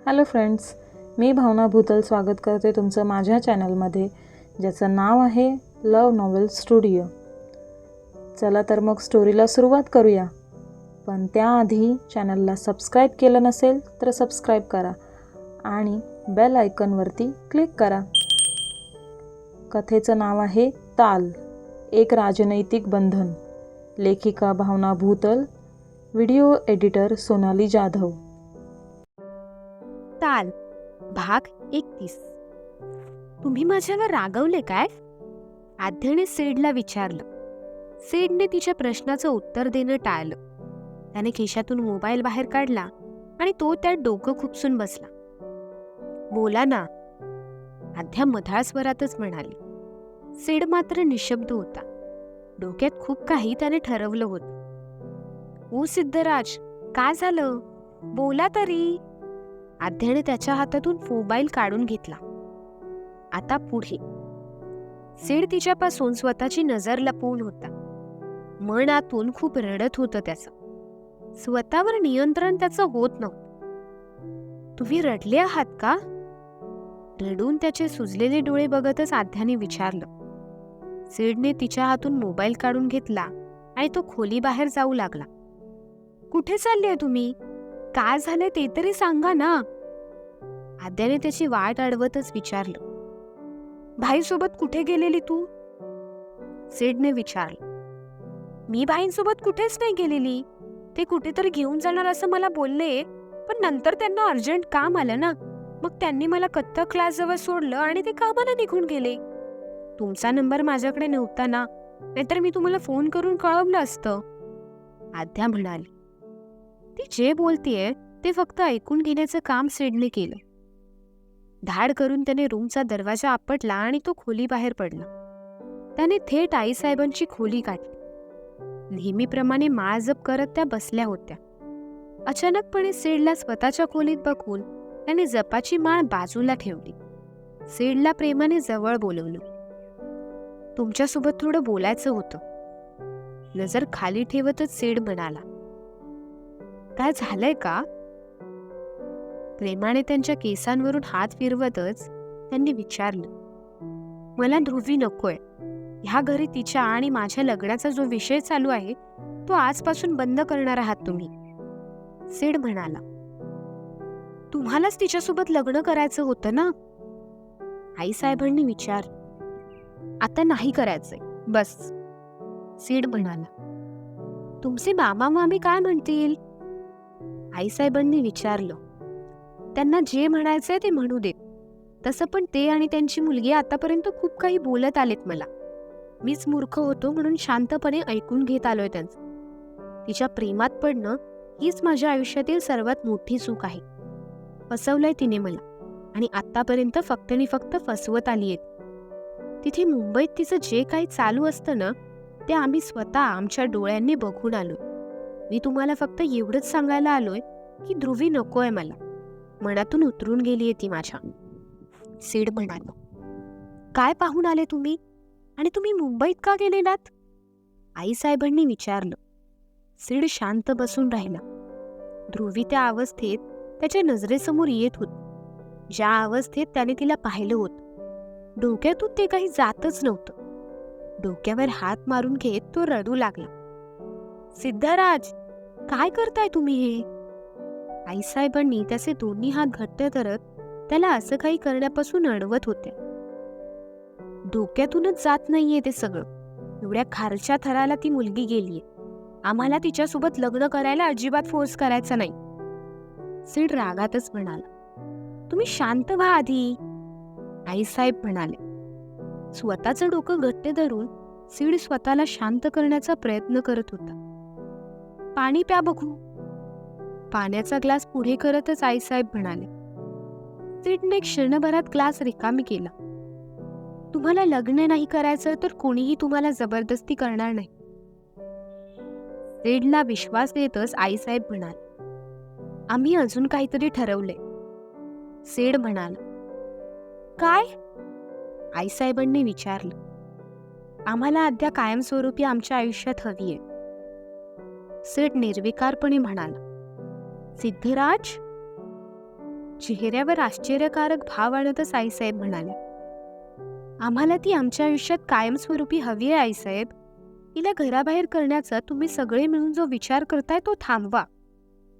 Hello friends, मी भावना भूतल स्वागत करते तुमचं माझ्या चॅनलमध्ये, ज्याचं नाव आहे लव नॉवेल स्टुडिओ. चला तर मग स्टोरीला सुरुवात करूया. पण त्याआधी चॅनलला सबस्क्राईब केलं नसेल तर सबस्क्राईब करा आणि बेल आयकॉनवरती क्लिक करा. कथेचं नाव आहे ताल, एक राजनैतिक बंधन. लेखिका भावना भूतल, व्हिडिओ एडिटर सोनाली जाधव. ताल भाग 31. तुम्ही माझ्यावर रागवले काय? आद्याने सेडला विचारलं. सेडने तिच्या प्रश्नाचं उत्तर देणं टाळलं. त्याने खिशातून मोबाईल बाहेर काढला आणि तो त्यात डोकं खुपसून बसला. बोला ना, आद्या मधाळ स्वरातच म्हणाली. सेड मात्र निशब्द होता. डोक्यात खूप काही त्याने ठरवलं होतं. ओ सिद्धराज, काय झालं? बोला तरी. आद्याने त्याच्या हातातून मोबाईल काढून घेतला. आता पुढे. सेड तिच्यापासून स्वतःची नजर लपवून होता. मन आतून खूप रडत होतं त्याचं. स्वतःवर नियंत्रण त्याचं होत नव्हतं. तुम्ही रडले आहात का? रडून त्याचे सुजलेले डोळे बघतच आद्याने विचारलं. सेडने तिच्या हातून मोबाईल काढून घेतला आणि तो खोली बाहेर जाऊ लागला. कुठे चालले तुम्ही? काय झाले ते तरी सांगा ना. आद्याने त्याची वाट अडवतच विचारलं. भाईसोबत कुठे गेलेली तू? सेडने विचारलं. मी भाईंसोबत कुठेच नाही गेलेली. ते कुठेतरी घेऊन जाणार असं मला बोलले, पण नंतर त्यांना अर्जंट काम आलं ना, मग त्यांनी मला कथ्थक क्लास जवळ सोडलं आणि ते कामाला निघून गेले. तुमचा नंबर माझ्याकडे नव्हता ना, नाहीतर मी तुम्हाला फोन करून कळवलं असतं, आद्या म्हणाली. ती जे बोलतीये ते फक्त ऐकून घेण्याचं काम सेडने केलं. धाड करून त्याने रूमचा दरवाजा आपटला आणि तो खोली बाहेर पडला. त्याने थेट आईसाहेबांची खोली गाठली. नेहमीप्रमाणे माळ जप करत त्या बसल्या होत्या. अचानकपणे सेडला स्वतःच्या खोलीत बघून त्याने जपाची माळ बाजूला ठेवली. सेडला प्रेमाने जवळ बोलवलं. तुमच्यासोबत थोडं बोलायचं होतं. नजर खाली ठेवतच सेड म्हणाला. काय झालंय का? प्रेमाने त्यांच्या केसांवरून हात फिरवतच त्यांनी विचारलं. मला ध्रुवी नकोय. ह्या घरी तिच्या आणि माझ्या लग्नाचा जो विषय चालू आहे तो आजपासून बंद करणार आहात तुम्ही, सेड म्हणाला. तुम्हालाच तिच्यासोबत लग्न करायचं होतं ना? आईसाहेबांनी विचारलं. आता नाही करायचंय, बस, सेड म्हणाला. तुमचे मामा मामी काय म्हणतील? आईसाहेबांनी विचारलं. त्यांना जे म्हणायचंय ते म्हणू देत. तसं पण ते आणि त्यांची मुलगी आतापर्यंत खूप काही बोलत आलेत मला. मीच मूर्ख होतो म्हणून शांतपणे ऐकून घेत आलोय त्यांचं. तिच्या प्रेमात पडणं हीच माझ्या आयुष्यातील सर्वात मोठी चूक आहे. फसवलंय तिने मला आणि आतापर्यंत फक्त आणि फक्त फसवत आलीये. तिथे मुंबईत तिचं जे काही चालू असतं ना, ते आम्ही स्वतः आमच्या डोळ्यांनी बघून आलोय. मी तुम्हाला फक्त एवढंच सांगायला आलोय की ध्रुवी नकोय मला. मनातून उतरून गेलीये ती माझ्या, सेड म्हणाला. काय पाहून आले तुम्ही? आणि तुम्ही मुंबईत का गेलेलात? आईसाहेबांनी विचारलं. सेड शांत बसून राहिला. ध्रुवी त्या अवस्थेत त्याच्या नजरेसमोर येत होती, ज्या अवस्थेत त्याने तिला पाहिलं होतं. डोक्यातून ते काही जातच नव्हतं. डोक्यावर हात मारून घेत तो रडू लागला. सिद्धराज, काय करताय तुम्ही हे? आईसाहेबांनी त्याचे दोन्ही हात घट्ट धरत त्याला असं काही करण्यापासून अडवत होत्या. डोक्यातूनच जात नाहीये ते सगळं. एवढ्या खालच्या थराला ती मुलगी गेलीये. आम्हाला तिच्यासोबत लग्न करायला अजिबात फोर्स करायचा नाही, सेड रागातच म्हणाला. तुम्ही शांत व्हा आधी, आईसाहेब म्हणाले. स्वतःचं डोकं घट्ट धरून सीड स्वतःला शांत करण्याचा प्रयत्न करत होता. पाणी प्या बघू, पाण्याचा ग्लास पुढे करतच आईसाहेब म्हणाले. सीडने क्षणभरात ग्लास रिकामी केला. तुम्हाला लग्न नाही करायचं तर कोणीही तुम्हाला जबरदस्ती करणार नाही, सीडला विश्वास देतच आईसाहेब म्हणाले. आम्ही अजून काहीतरी ठरवलंय, सेड म्हणाला. काय? आईसाहेबांनी विचारलं. आम्हाला अद्या कायमस्वरूपी आमच्या आयुष्यात हवीये, सेड निर्विकारपणे म्हणाला. सिद्धराज, चेहऱ्यावर आश्चर्यकारक भाव आणतच आईसाहेब म्हणाले, आम्हाला ती आमच्या आयुष्यात कायमस्वरूपी हवी आहे आईसाहेब. तिला घराबाहेर करण्याचा तुम्ही सगळे मिळून जो विचार करताय तो थांबवा.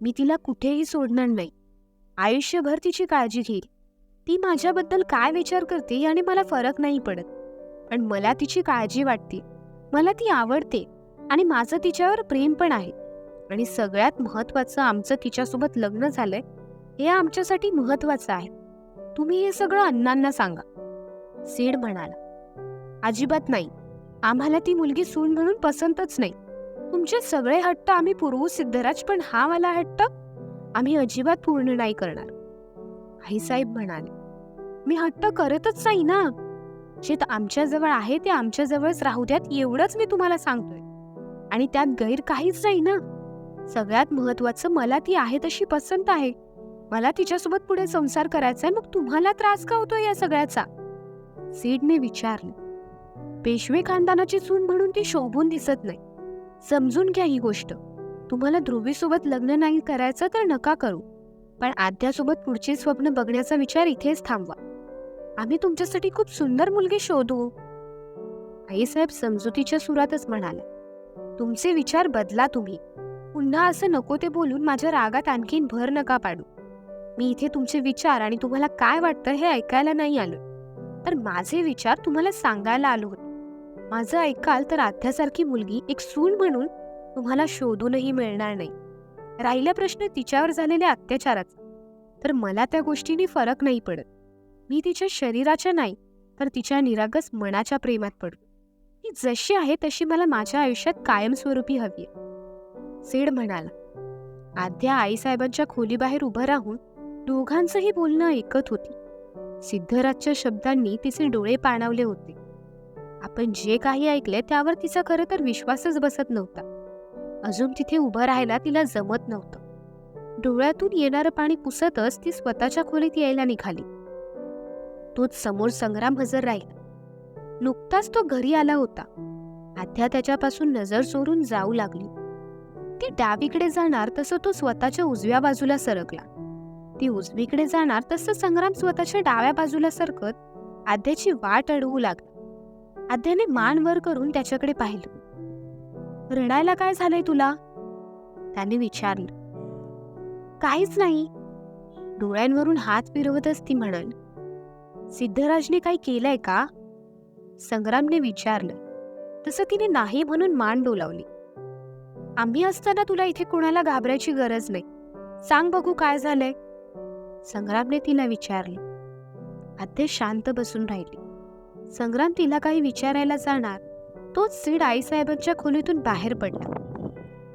मी तिला कुठेही सोडणार नाही. आयुष्यभर तिची काळजी घेईल. ती माझ्याबद्दल काय विचार करते याने मला फरक नाही पडत, पण मला तिची काळजी वाटते. मला ती आवडते आणि माझं तिच्यावर प्रेम पण आहे. आणि सगळ्यात महत्वाचं, आमचं तिच्यासोबत लग्न झालंय हे आमच्यासाठी महत्वाचं आहे. तुम्ही हे सगळं अण्णांना सांगा. सीड म्हणाला, अजिबात नाही. आम्हाला ती मुलगी सून म्हणून पसंतच नाही. तुमचे सगळे हट्ट आम्ही पुरवू सिद्धराज, पण हा मला हट्ट आम्ही अजिबात पूर्ण नाही करणार. आईसाहेब म्हणाले, मी हट्ट करतच नाही ना. जे आमच्याजवळ आहे ते आमच्याजवळच राहू द्यात, एवढंच मी तुम्हाला सांगतोय. आणि त्यात गैर काहीच नाही ना. सगळ्यात महत्वाचं, मला ती आहे तशी पसंत आहे. मला तिच्यासोबत पुढे संसार करायचाय. मग तुम्हाला त्रास का होतोय या सगळ्याचा? सीडने विचारलं. पेशवे खानदानाची सून म्हणून ती शोभून दिसत नाही. समजून घ्या ही गोष्ट. तुम्हाला ध्रुवीसोबत लग्न नाही करायचं तर नका करू, पण आद्यासोबत पुढचे स्वप्न बघण्याचा विचार इथेच थांबवा. आम्ही तुमच्यासाठी खूप सुंदर मुलगी शोधू. आईसाहेब समजुतीच्या सुरातच म्हणाले, तुमचे विचार बदला तुम्ही. पुन्हा असं नको ते बोलून माझ्या रागात आणखीन भर नका पाडू. मी इथे तुमचे विचार आणि तुम्हाला काय वाटतं हे ऐकायला नाही आलो, तर माझे विचार तुम्हाला सांगायला आलो होतो. माझं ऐकाल तर आद्यासारखी मुलगी एक सून म्हणून तुम्हाला शोधूनही मिळणार नाही. राहिला प्रश्न तिच्यावर झालेल्या अत्याचाराचा, तर मला त्या गोष्टींनी फरक नाही पडत. मी तिच्या शरीराच्या नाही, तर तिच्या निरागस मनाच्या प्रेमात पडतो. ती जशी आहे तशी मला माझ्या आयुष्यात कायमस्वरूपी हवी आहे. सीड म्हणाला. आद्या आईसाहेबांच्या खोलीबाहेर उभं राहून दोघांचंही बोलणं ऐकत होती. सिद्धराजच्या शब्दांनी तिचे डोळे पाणावले होते. आपण जे काही ऐकले त्यावर तिचा खरं तर विश्वासच बसत नव्हता. अजून तिथे उभं राहायला तिला जमत नव्हतं. डोळ्यातून येणारं पाणी पुसतच ती स्वतःच्या खोलीत यायला निघाली. तोच समोर संग्राम हजर राहिला. नुकताच तो घरी आला होता. आद्या त्याच्यापासून नजर चोरून जाऊ लागली. ती डावीकडे जाणार तसं तो स्वतःच्या उजव्या बाजूला सरकला. ती उजवीकडे जाणार तसं संग्राम स्वतःच्या डाव्या बाजूला सरकत आद्याची वाट अडवू लागला. आद्याने मान वर करून त्याच्याकडे पाहिलं. रडायला काय झालंय तुला? त्याने विचारलं. काहीच नाही, डोळ्यांवरून हात फिरवतच ती म्हणाली. सिद्धराजने काही केलंय का? संग्रामने विचारलं. तसं तिने नाही म्हणून मान डोलावली. आम्ही असताना तुला इथे कोणाला घाबरायची गरज नाही. सांग बघू काय झालंय? संग्रामने तिला विचारले. आद्या शांत बसून राहिली. संग्राम तिला काही विचारायला जाणार तोच सीड आईसाहेबांच्या खोलीतून बाहेर पडला.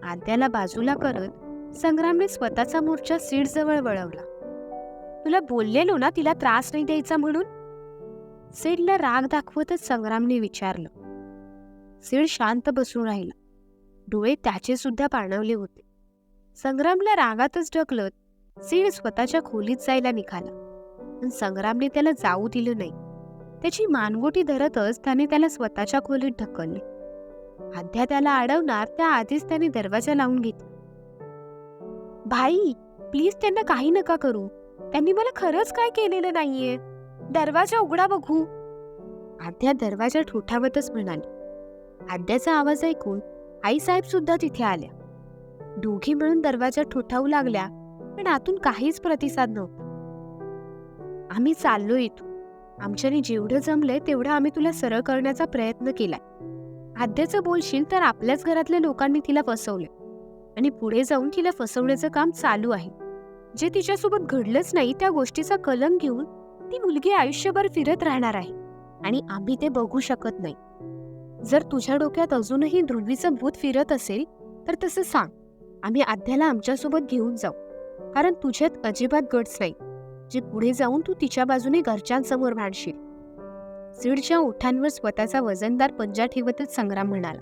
आद्याला बाजूला करत संग्रामने स्वतःचा मोर्चा सीड जवळ वळवला. तुला बोललेलो ना तिला त्रास नाही द्यायचा म्हणून? सीडला राग दाखवतच संग्रामने विचारलं. सीड शांत बसून राहिला. डोळे त्याचे सुद्धा पाणवले होते. संग्रामला रागातच ढकलत सीड स्वतःच्या खोलीत जायला निघाला, पण संग्रामने त्याला जाऊ दिलं नाही. त्याची मानगोटी धरतच त्याने त्याला स्वतःच्या खोलीत ढकलले. आद्या त्याला अडवणार त्याआधीच त्याने दरवाजा लावून घेतला. भाई, प्लीज त्यांना काही नका करू. त्यांनी मला खरंच काय केलेलं नाहीये. दरवाजा उघडा बघू. आद्या दरवाजा ठोठावतच म्हणाली. आद्याचा आवाज ऐकून आईसाहेब सुद्धा तिथे आल्या. दोघी मिळून दरवाजा ठोठावू लागल्या, पण आतून काहीच प्रतिसाद नव्हता. आम्ही चाललो इथून. आमच्याने जेवढं जमलंय तेवढं आम्ही तुला सरळ करण्याचा प्रयत्न केलाय. आद्याचं बोलशील तर आपल्याच घरातल्या लोकांनी तिला फसवलंय आणि पुढे जाऊन तिला फसवण्याचं काम चालू आहे. जे तिच्यासोबत घडलंच नाही त्या गोष्टीचा कलंक घेऊन ती मुलगी आयुष्यभर फिरत राहणार आहे आणि आम्ही ते बघू शकत नाही. जर तुझ्या डोक्यात अजूनही ध्रुवीचं भूत फिरत असेल तर तसं सांग. आम्ही आद्याला आमच्यासोबत घेऊन जाऊ, कारण तुझ्यात अजिबात गट्स नाही जे पुढे जाऊन तू तिच्या बाजूने घरच्यांसमोर भांडशील. सीडच्या ओठांवर स्वतःचा वजनदार पंजा ठेवतच संग्राम म्हणाला.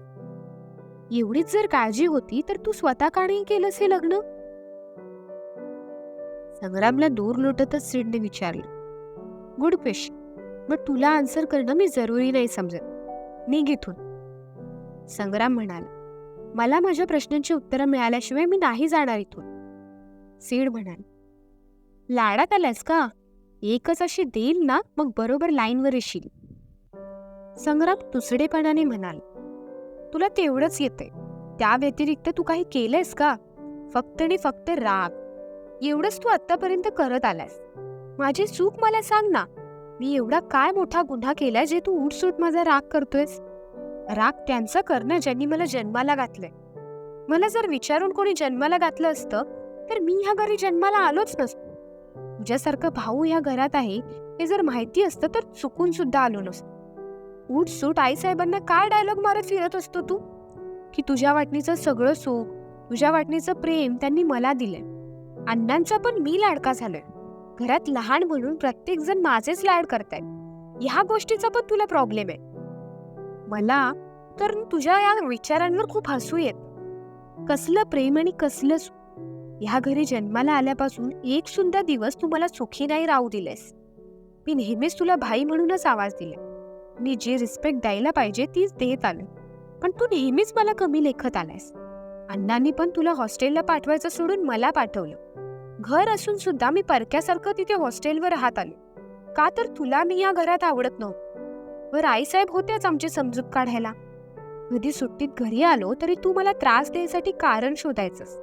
एवढीच जर काळजी होती तर तू स्वतः का नाही केलंस हे लग्न? संग्रामला दूर लोटतच सीडने विचारलं. गुड क्वेश्चन, बट तुला आन्सर करणं मी जरुरी नाही समजत. निघ इथून. संग्राम म्हणाला. मला माझ्या प्रश्नांची उत्तरं मिळाल्याशिवाय मी नाही जाणार इथून. सीड म्हणाली. लाडात आलास का? एकच अशी देईल ना, मग बरोबर लाईनवर येशील. संग्राम तुसडेपणाने म्हणाला, तुला तेवढंच येतंय. त्या व्यतिरिक्त तू काही केलंयस का? फक्त आणि फक्त राग. एवढंच तू आतापर्यंत करत आलास. माझी चूक मला सांग ना. मी एवढा काय मोठा गुन्हा केलाय जे तू उठसूट माझा राग करतोयस? राग त्यांचं कर ना ज्यांनी मला जन्माला घातलंय. मला जर विचारून कोणी जन्माला घातलं असतं तर मी ह्या घरी जन्माला आलोच नसतो. तुझ्यासारखं भाऊ ह्या घरात आहे हे जर माहिती असतं तर चुकून सुद्धा आलो नसतो. उठसूट आईसाहेबांना काय डायलॉग मारत फिरत असतो तू? की तुझ्या वाटणीचं सगळं सुख, तुझ्या वाटणीचं प्रेम त्यांनी मला दिलंय. अण्णांचा पण मी लाडका झालोय. घरात लहान म्हणून प्रत्येक जण माझेच लाड करतायत. ह्या गोष्टीचा पण तुला प्रॉब्लेम आहे. मला तर तुझ्या या विचारांवर खूप हसू येत. कसलं प्रेम आणि कसलं सुख. ह्या घरी जन्माला आल्यापासून एक सुद्धा दिवस तू मला सुखी नाही राहू दिलेस. मी नेहमीच तुला भाई म्हणूनच आवाज दिला. मी जी रिस्पेक्ट द्यायला पाहिजे तीच देत आलो. पण तू नेहमीच मला कमी लेखत आलायस. अण्णांनी पण तुला हॉस्टेलला पाठवायचं सोडून मला पाठवलं. घर असून सुद्धा मी परक्यासारखं तिथे हॉस्टेलवर राहत आलो. का तर तुला मी या घरात आवडत नव्हतं. वर आईसाहेब होतेच आमची समजूत काढायला. कधी सुट्टीत घरी आलो तरी तू मला त्रास द्यायसाठी कारण शोधायचंस.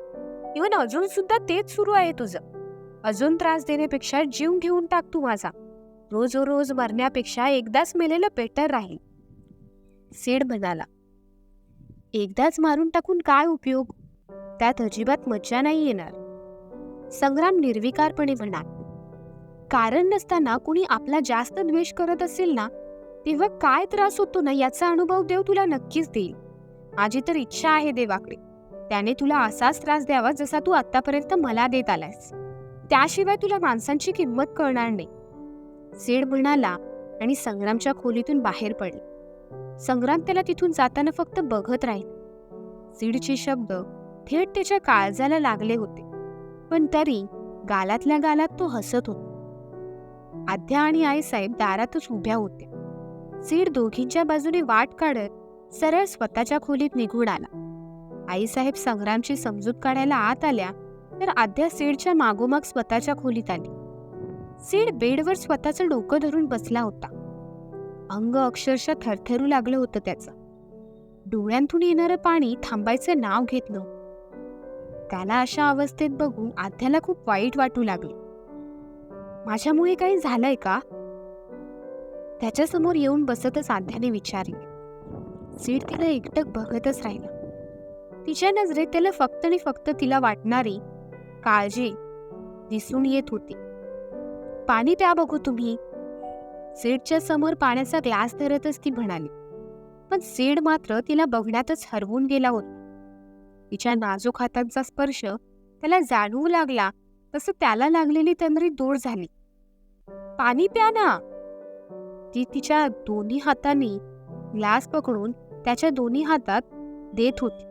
इव्हन अजून सुद्धा तेच सुरू आहे तुझं. अजून त्रास देण्यापेक्षा जीव घेऊन टाक तू माझा. रोज रोज मरण्यापेक्षा एकदाच मेलेलं बेटर राहील. सेड म्हणाला, एकदाच मारून टाकून काय उपयोग? त्यात अजिबात मज्जा नाही येणार. संग्राम निर्विकारपणे म्हणाला, कारण नसताना कुणी आपला जास्त द्वेष करत असेल ना, तेव्हा काय त्रास होतो ना याचा अनुभव देव तुला नक्कीच देईल. माझी तर इच्छा आहे देवाकडे, त्याने तुला असाच त्रास द्यावा जसा तू आतापर्यंत मला देत आलास. त्याशिवाय तुला माणसांची किंमत कळणार नाही. सेड म्हणाला आणि संग्रामच्या खोलीतून बाहेर पडले. संग्राम त्याला तिथून जाताना फक्त बघत राहील. सीडचे शब्द थेट त्याच्या काळजाला लागले होते, पण तरी गालातल्या गालात तो हसत होता. आद्या आणि आईसाहेब दारातच उभ्या होत्या. सीड दोघींच्या बाजूने वाट काढत सरळ स्वतःच्या खोलीत निघून आला. आईसाहेब संग्रामची समजूत काढायला आत आल्या तर आद्या सीडच्या मागोमाग स्वतःच्या खोलीत आली. सीड बेडवर स्वतःचं डोकं धरून बसला होता. अंग अक्षरशः थरथरू लागलं होतं त्याचं. डोळ्यांतून येणारं पाणी थांबायचं नाव घेत नव्हतं. त्याला अशा अवस्थेत बघून आद्याला खूप वाईट वाटू लागलं. माझ्यामुळे काही झालंय का? त्याच्यासमोर येऊन बसतच आद्याने विचारले. सीड तिला एकटक बघतच राहिला. तिच्या नजरेत त्याला फक्त आणि फक्त तिला वाटणारी काळजी दिसून येत होती. पाणी प्या बघू तुम्ही. सीडच्या समोर पाण्याचा ग्लास धरतच ती म्हणाली. पण सीड मात्र तिला बघण्यातच हरवून गेला होता. तिच्या नाजूक हातांचा स्पर्श त्याला जाणवू लागला तसं त्याला लागलेली तंद्री दूर झाली. पाणी प्या ना. ती तिच्या दोन्ही हातांनी ग्लास पकडून त्याच्या दोन्ही हातात देत होती.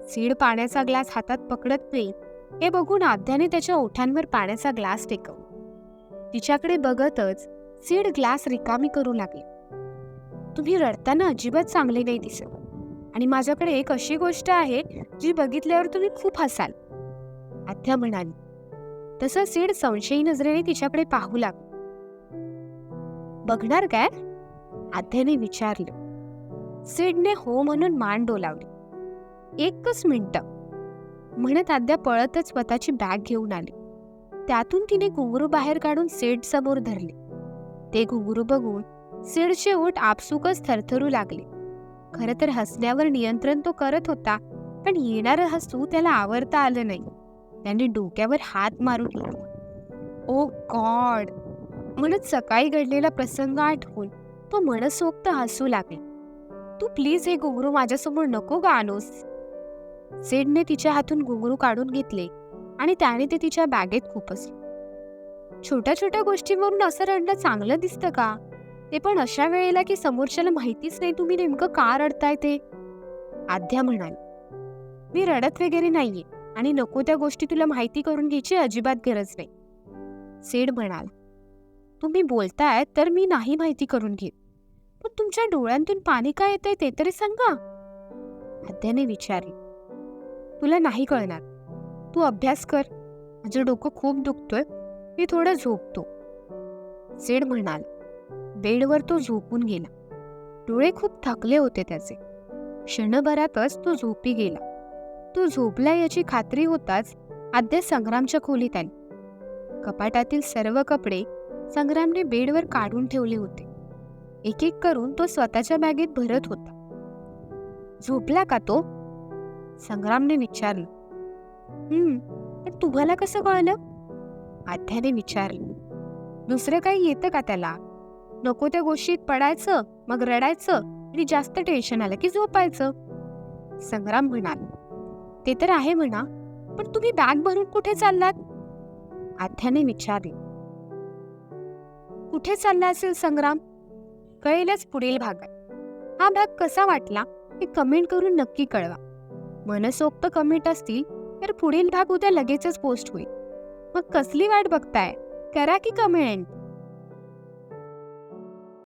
सीड पाण्याचा ग्लास हातात पकडत नाही हे बघून आद्याने त्याच्या ओठांवर पाण्याचा ग्लास टेकवला. तिच्याकडे बघतच सीड ग्लास रिकामी करू लागली. तुम्ही रडताना अजिबात चांगले नाही दिसत आणि माझ्याकडे एक अशी गोष्ट आहे जी बघितल्यावर तुम्ही खूप हसाल, आद्या म्हणाली. तसं सीड संशयी नजरेने तिच्याकडे पाहू लागला. बघणार काय? आद्याने विचारलं. सीडने हो म्हणून मान डोलावली. एकच मिनिटं म्हणत आद्या पळतच स्वतःची बॅग घेऊन आली. त्यातून तिने घुंगरू बाहेर काढून सीड समोर धरले. ते घुंगरू बघून सीडचे ओठ आपसुकच थरथरू लागले. खरं तर हसण्यावर नियंत्रण तो करत होता, पण येणारं हसू त्याला आवरता आलं नाही. त्याने डोक्यावर हात मारून घेतला. ओ गॉड म्हणत सकाळी घडलेला प्रसंग आठवून तो मनसोक्त हसू लागला. तू प्लीज हे घुंगरू माझ्यासमोर नको का आणूस. सीडने तिच्या हातून घुंगरू काढून घेतले आणि त्याने ते तिच्या बॅगेत खुपसले. छोट्या छोट्या गोष्टींवरून असं रडणं चांगलं दिसतं का? ते पण अशा वेळेला की समोरच्याला माहितीच नाही तुम्ही नेमकं का रडताय ते. आद्या म्हणाली. मी रडत वगैरे नाहीये आणि नको त्या गोष्टी तुला माहिती करून घ्यायची अजिबात गरज नाही. सीड म्हणाला. तुम्ही बोलताय तर मी नाही माहिती करून घेत, पण तुमच्या डोळ्यांतून पाणी काय येतंय ते तरी सांगा, आद्याने विचारले. तुला नाही कळणार. तू अभ्यास कर. माझं डोकं खूप दुखतोय. मी थोडं झोपतो, सीड म्हणाला. बेडवर तो झोपून गेला. डोळे खूप थकले होते त्याचे. क्षणभरातच तो झोपी गेला. तो झोपला याची खात्री होताच आद्या संग्रामच्या खोलीत आली. कपाटातील सर्व कपडे संग्रामने बेडवर काढून ठेवले होते. एक एक करून तो स्वतःच्या बॅगेत भरत होता. झोपला का तो? संग्रामने विचारलं. पण तुम्हाला कसं कळलं? आद्याने विचारलं. दुसरं काही येतं का त्याला? नको त्या गोष्टीत पडायचं, मग रडायचं आणि जास्त टेन्शन आलं की झोपायचं. संग्राम म्हणाला. ते तर आहे म्हणा, पण तुम्ही बॅग भरून कुठे चाललात? आद्याने विचारले. कुठे चालला असेल संग्राम? कळेलच पुढील भागात. हा भाग कसा वाटला हे कमेंट करून नक्की कळवा. मनसोक्त कमेंट असतील तर पुढील भाग उद्या लगेचच पोस्ट होईल. मग कसली वाट बघताय? करा की कमेंट.